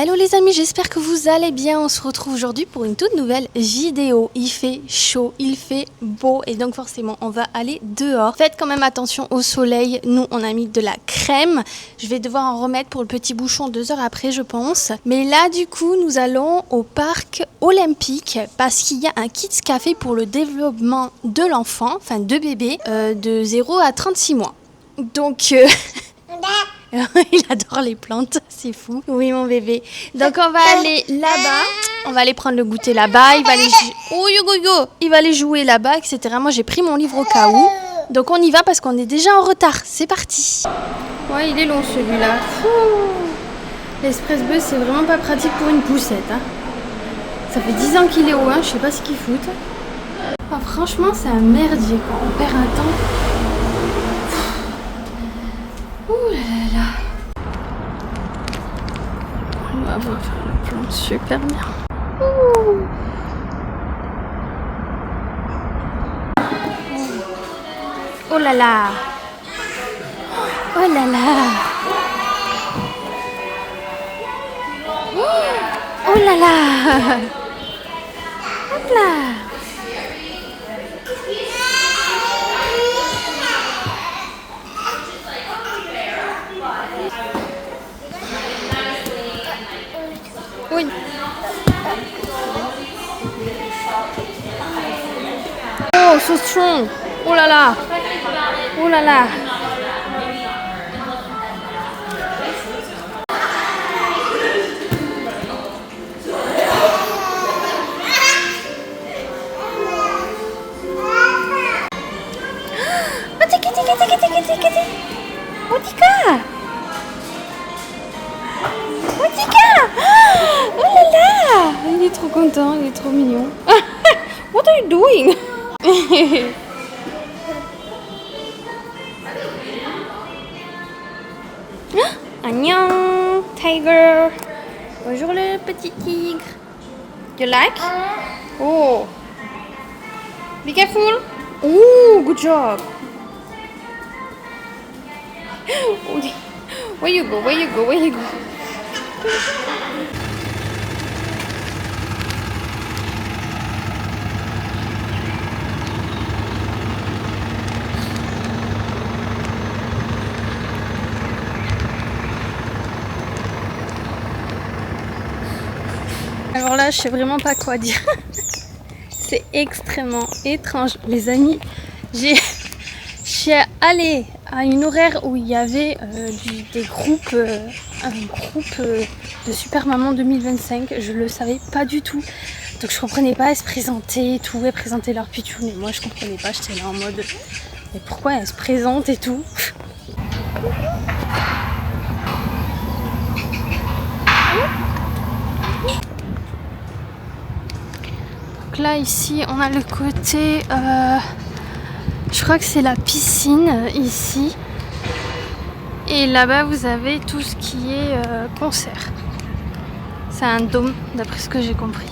Hello les amis, j'espère que vous allez bien. On se retrouve aujourd'hui pour une toute nouvelle vidéo. Il fait chaud, il fait beau et donc forcément on va aller dehors. Faites quand même attention au soleil. Nous on a mis de la crème. Je vais devoir en remettre pour le petit bouchon 2 heures après je pense. Mais là du coup nous allons au parc olympique parce qu'il y a un kids café pour le développement de l'enfant, enfin de bébé, de 0 à 36 mois. Donc... Il adore les plantes, c'est fou. Oui mon bébé. Donc on va aller là-bas. On va aller prendre le goûter là-bas. Il va aller il va aller jouer là-bas, etc. Moi j'ai pris mon livre au cas où. Donc on y va parce qu'on est déjà en retard. C'est parti. Ouais, il est long celui-là. L'Express Bus c'est vraiment pas pratique pour une poussette. Hein. Ça fait 10 ans qu'il est au 1, je sais pas ce qu'ils foutent. Ah, franchement c'est un merdier quoi. On perd un temps. Ouh là là là. On va faire le plan super bien. Ouh. Oh là là. Oh là là. Oh là là. Hop là. Oui. Oh, so strong. Oh là là. Oh là là. Il est trop content, il est trop mignon. What are you doing? Annyeong, tiger. Bonjour le petit tigre. You like? Oh. Be careful. Oh, good job. Where you go? Where you go? Where you go? Alors là, je sais vraiment pas quoi dire. C'est extrêmement étrange, les amis. Je suis allée à une horaire où il y avait des groupes, un groupe de Super Maman 2025. Je le savais pas du tout. Donc je comprenais pas, elles se présentaient et tout, elles présentaient leur pitchoun. Et moi je comprenais pas, j'étais là en mode mais pourquoi elles se présentent et tout. Donc là ici on a le côté, je crois que c'est la piscine ici. Et là-bas vous avez tout ce qui est concert. C'est un dôme d'après ce que j'ai compris.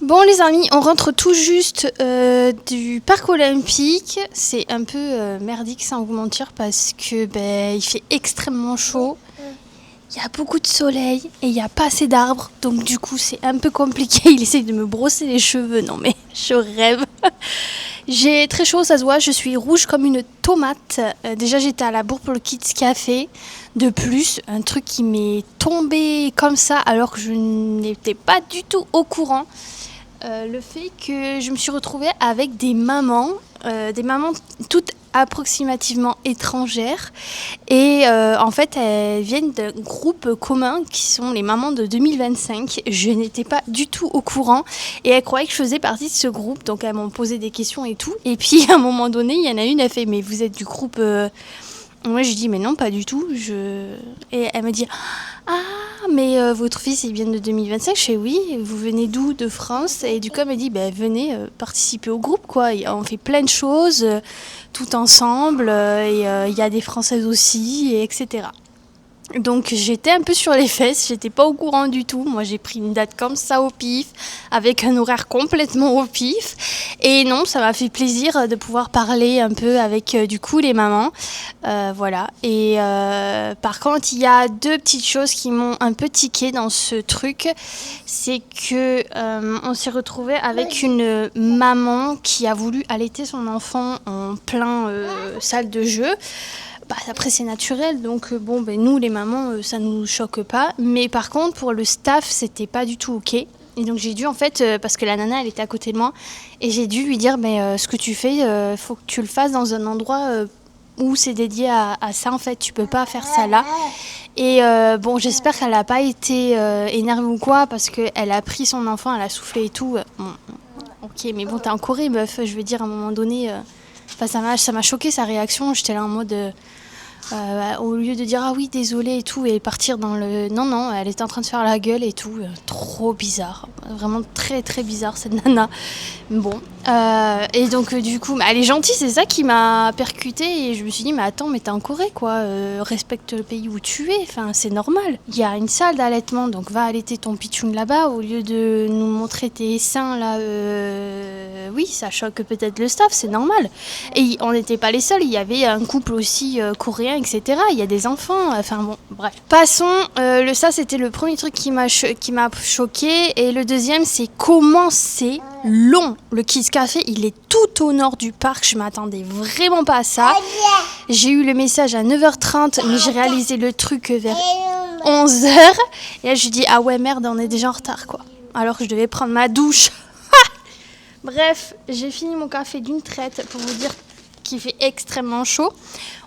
Bon les amis, on rentre tout juste du parc olympique. C'est un peu merdique sans vous mentir parce que il fait extrêmement chaud. Il y a beaucoup de soleil et il n'y a pas assez d'arbres. Donc du coup c'est un peu compliqué. Il essaye de me brosser les cheveux. Non mais je rêve. J'ai très chaud, ça se voit. Je suis rouge comme une tomate. Déjà j'étais à la bourre pour le Kids Café. De plus, un truc qui m'est tombé comme ça alors que je n'étais pas du tout au courant. Le fait que je me suis retrouvée avec des mamans toutes approximativement étrangères et en fait elles viennent d'un groupe commun qui sont les mamans de 2025. Je n'étais pas du tout au courant et elles croyaient que je faisais partie de ce groupe, donc elles m'ont posé des questions et tout, et puis à un moment donné il y en a une, elle fait mais vous êtes du groupe Moi je dis mais non pas du tout. Et elle me dit ah mais votre fils il vient de 2025. Je fais oui. Vous venez d'où? De France. Et du coup elle me dit venez participer au groupe quoi. Et on fait plein de choses tout ensemble et il y a des Françaises aussi et etc. Donc j'étais un peu sur les fesses, j'étais pas au courant du tout. Moi j'ai pris une date comme ça au pif, avec un horaire complètement au pif. Et non, ça m'a fait plaisir de pouvoir parler un peu avec du coup les mamans. Voilà. Et par contre, il y a deux petites choses qui m'ont un peu tiqué dans ce truc. C'est que on s'est retrouvé avec une maman qui a voulu allaiter son enfant en plein salle de jeu. Après c'est naturel, donc nous les mamans ça nous choque pas, mais par contre pour le staff c'était pas du tout ok. Et donc j'ai dû en fait, parce que la nana elle était à côté de moi, et j'ai dû lui dire ce que tu fais, faut que tu le fasses dans un endroit où c'est dédié à ça en fait, tu peux pas faire ça là. Et j'espère qu'elle a pas été énervée ou quoi, parce qu'elle a pris son enfant, elle a soufflé et tout. Ok, mais bon t'es en Corée meuf, je veux dire à un moment donné, ça m'a choqué sa réaction, j'étais là en mode... au lieu de dire ah oui désolé et tout et partir dans le... Non, elle était en train de faire la gueule et tout, trop bizarre, vraiment très très bizarre cette nana. Bon, et donc du coup, elle est gentille, c'est ça qui m'a percutée et je me suis dit mais attends mais t'es en Corée quoi, respecte le pays où tu es, enfin c'est normal. Il y a une salle d'allaitement donc va allaiter ton pitchoun là-bas au lieu de nous montrer tes seins là, oui ça choque peut-être le staff, c'est normal. Et on n'était pas les seuls, il y avait un couple aussi coréen etc. Il y a des enfants, enfin bon bref. Passons, ça c'était le premier truc qui m'a choqué et le deuxième c'est comment c'est long. Le Kids Café, il est tout au nord du parc. Je m'attendais vraiment pas à ça. J'ai eu le message à 9h30, mais j'ai réalisé le truc vers 11h. Et là, je dis ah ouais merde, on est déjà en retard quoi. Alors que je devais prendre ma douche. Bref, j'ai fini mon café d'une traite pour vous dire qu'il fait extrêmement chaud.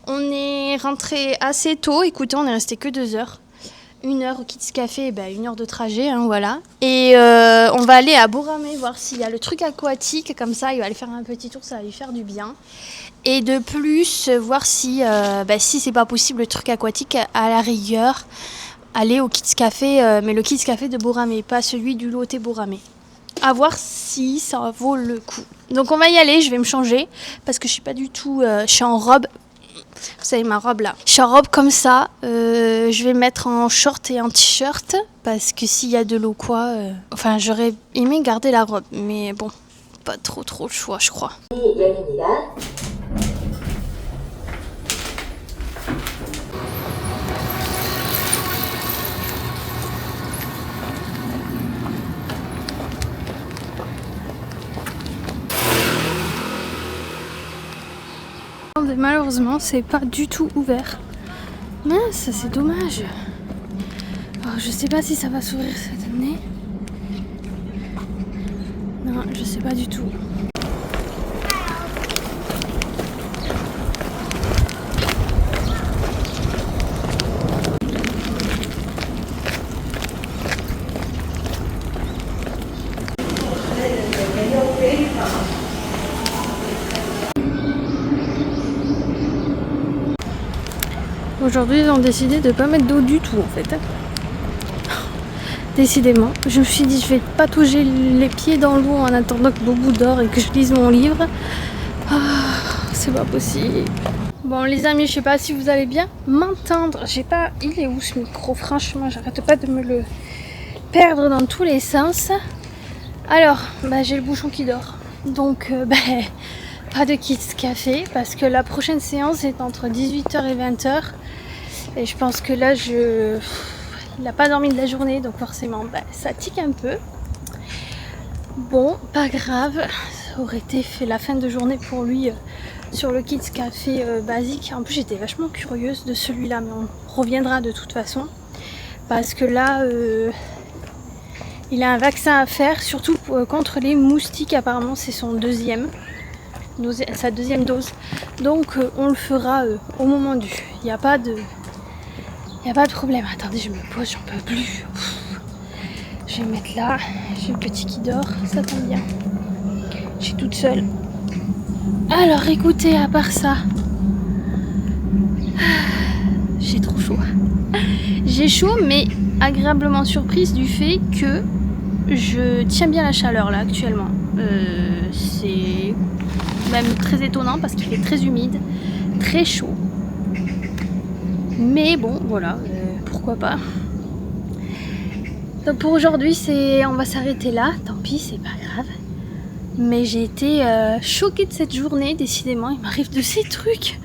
On est rentré assez tôt. Écoutez, on est resté que 2 heures. 1 heure au Kids Café, 1 heure de trajet, voilà. Et on va aller à Borame voir s'il y a le truc aquatique, comme ça il va aller faire un petit tour, ça va lui faire du bien. Et de plus, voir si c'est pas possible le truc aquatique, à la rigueur, aller au Kids Café, mais le Kids Café de Borame, pas celui du Lotte Borame. À voir si ça vaut le coup. Donc on va y aller, je vais me changer, parce que je suis pas du tout... je suis en robe. Vous savez ma robe là. Je suis en robe comme ça. Je vais mettre en short et en t-shirt parce que s'il y a de l'eau quoi. J'aurais aimé garder la robe, mais bon, pas trop le choix, je crois. Malheureusement, c'est pas du tout ouvert. Mince, c'est dommage. Alors, je sais pas si ça va s'ouvrir cette année. Non, je sais pas du tout. Aujourd'hui, ils ont décidé de pas mettre d'eau du tout en fait. Décidément, je me suis dit je vais patauger les pieds dans l'eau en attendant que Boubou dort et que je lise mon livre. C'est pas possible. Bon les amis, je sais pas si vous allez bien m'entendre. Il est où ce micro? Franchement, j'arrête pas de me le perdre dans tous les sens. Alors, j'ai le bouchon qui dort. Donc, pas de Kids Café parce que la prochaine séance est entre 18h et 20h. Et je pense que là, il n'a pas dormi de la journée, donc forcément, ça tique un peu. Bon, pas grave, ça aurait été fait la fin de journée pour lui sur le Kids Café basique. En plus, j'étais vachement curieuse de celui-là, mais on reviendra de toute façon. Parce que là, il a un vaccin à faire, surtout contre les moustiques. Apparemment, c'est sa deuxième dose. Donc, on le fera au moment dû. Il n'y a pas de problème. Attendez, je me pose, j'en peux plus. Je vais me mettre là. J'ai le petit qui dort, ça tombe bien. Je suis toute seule. Alors écoutez, à part ça, J'ai trop chaud. J'ai chaud, mais agréablement surprise du fait que je tiens bien la chaleur là actuellement. C'est même très étonnant parce qu'il fait très humide, très chaud. Mais bon, voilà, pourquoi pas. Donc pour aujourd'hui, on va s'arrêter là. Tant pis, c'est pas grave. Mais j'ai été choquée de cette journée, décidément. Il m'arrive de ces trucs.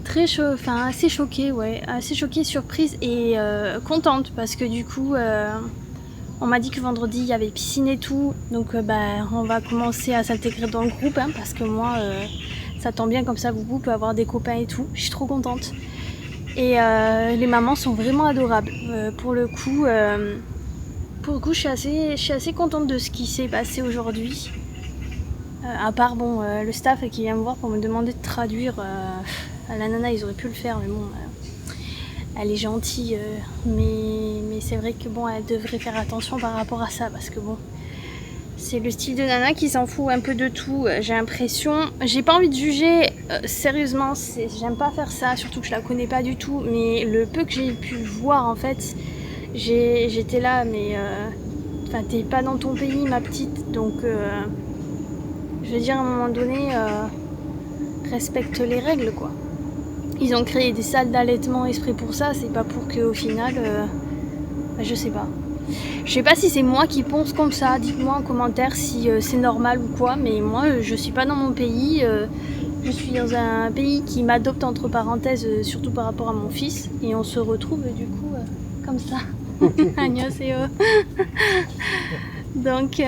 Très chaud, enfin assez choquée, ouais. Assez choquée, surprise et contente parce que du coup, on m'a dit que vendredi il y avait piscine et tout. Donc on va commencer à s'intégrer dans le groupe hein, parce que moi, ça tombe bien comme ça, Boubou peut avoir des copains et tout. Je suis trop contente. Et les mamans sont vraiment adorables. Pour le coup, je suis assez contente de ce qui s'est passé aujourd'hui. À part le staff qui vient me voir pour me demander de traduire. La nana, ils auraient pu le faire, mais bon, elle est gentille. Mais c'est vrai que bon, elle devrait faire attention par rapport à ça parce que bon, c'est le style de nana qui s'en fout un peu de tout. J'ai l'impression, j'ai pas envie de juger. Sérieusement, j'aime pas faire ça, surtout que je la connais pas du tout. Mais le peu que j'ai pu voir en fait, j'étais là, mais t'es pas dans ton pays, ma petite, donc je veux dire à un moment donné, respecte les règles quoi. Ils ont créé des salles d'allaitement exprès pour ça, c'est pas pour qu'au final, je sais pas. Je sais pas si c'est moi qui pense comme ça, dites-moi en commentaire si c'est normal ou quoi, mais moi je suis pas dans mon pays, je suis dans un pays qui m'adopte entre parenthèses, surtout par rapport à mon fils, et on se retrouve du coup comme ça. Agnos et donc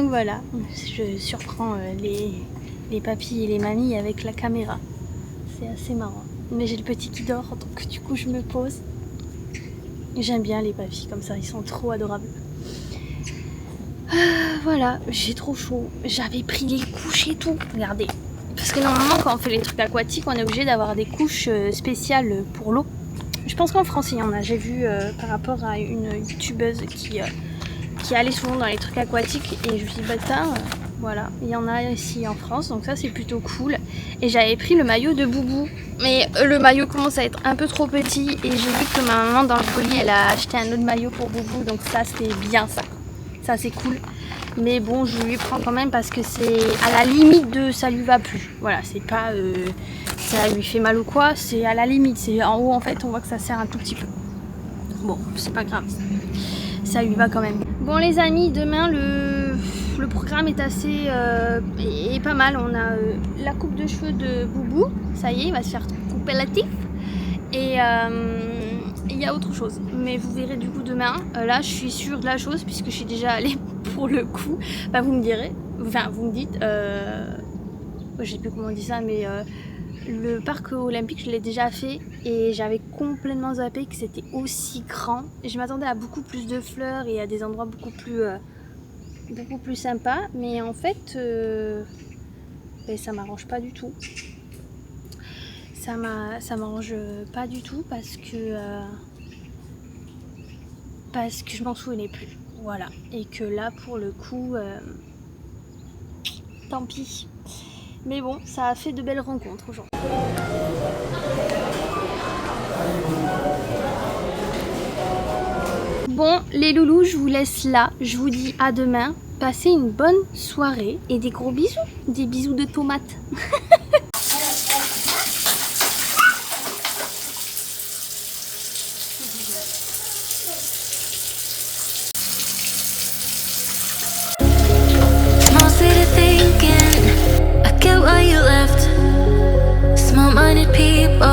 voilà, je surprends les papis et les mamies avec la caméra, c'est assez marrant. Mais j'ai le petit qui dort, donc du coup je me pose. J'aime bien les papis comme ça, ils sont trop adorables. Voilà, j'ai trop chaud. J'avais pris les couches et tout, regardez. Parce que normalement quand on fait les trucs aquatiques, on est obligé d'avoir des couches spéciales pour l'eau. Je pense qu'en France il y en a, j'ai vu par rapport à une youtubeuse qui allait souvent dans les trucs aquatiques et je me suis dit voilà, il y en a ici en France, donc ça c'est plutôt cool. Et j'avais pris le maillot de Boubou, mais le maillot commence à être un peu trop petit et j'ai vu que ma maman dans le colis elle a acheté un autre maillot pour Boubou, donc ça c'est bien ça c'est cool. Mais bon, je lui prends quand même parce que c'est à la limite de ça lui va plus. Voilà, c'est pas ça lui fait mal ou quoi, c'est à la limite, c'est en haut en fait on voit que ça sert un tout petit peu. Bon, c'est pas grave, ça lui va quand même. Bon les amis, demain le programme est assez est pas mal. On a la coupe de cheveux de Boubou, ça y est, il va se faire couper la tif. Et il y a autre chose, mais vous verrez du coup demain. Là je suis sûre de la chose puisque je suis déjà allée pour le coup. Vous me direz, enfin vous me dites, je sais plus comment on dit ça, mais le parc olympique je l'ai déjà fait et j'avais complètement zappé que c'était aussi grand. Je m'attendais à beaucoup plus de fleurs et à des endroits beaucoup plus sympa, mais en fait ça m'arrange pas du tout. Ça m'arrange pas du tout parce que je m'en souvenais plus, voilà, et que là pour le coup tant pis, mais bon, ça a fait de belles rencontres aujourd'hui. Bon les loulous, je vous laisse là, je vous dis à demain, passez une bonne soirée et des gros bisous, des bisous de tomates. Small-minded people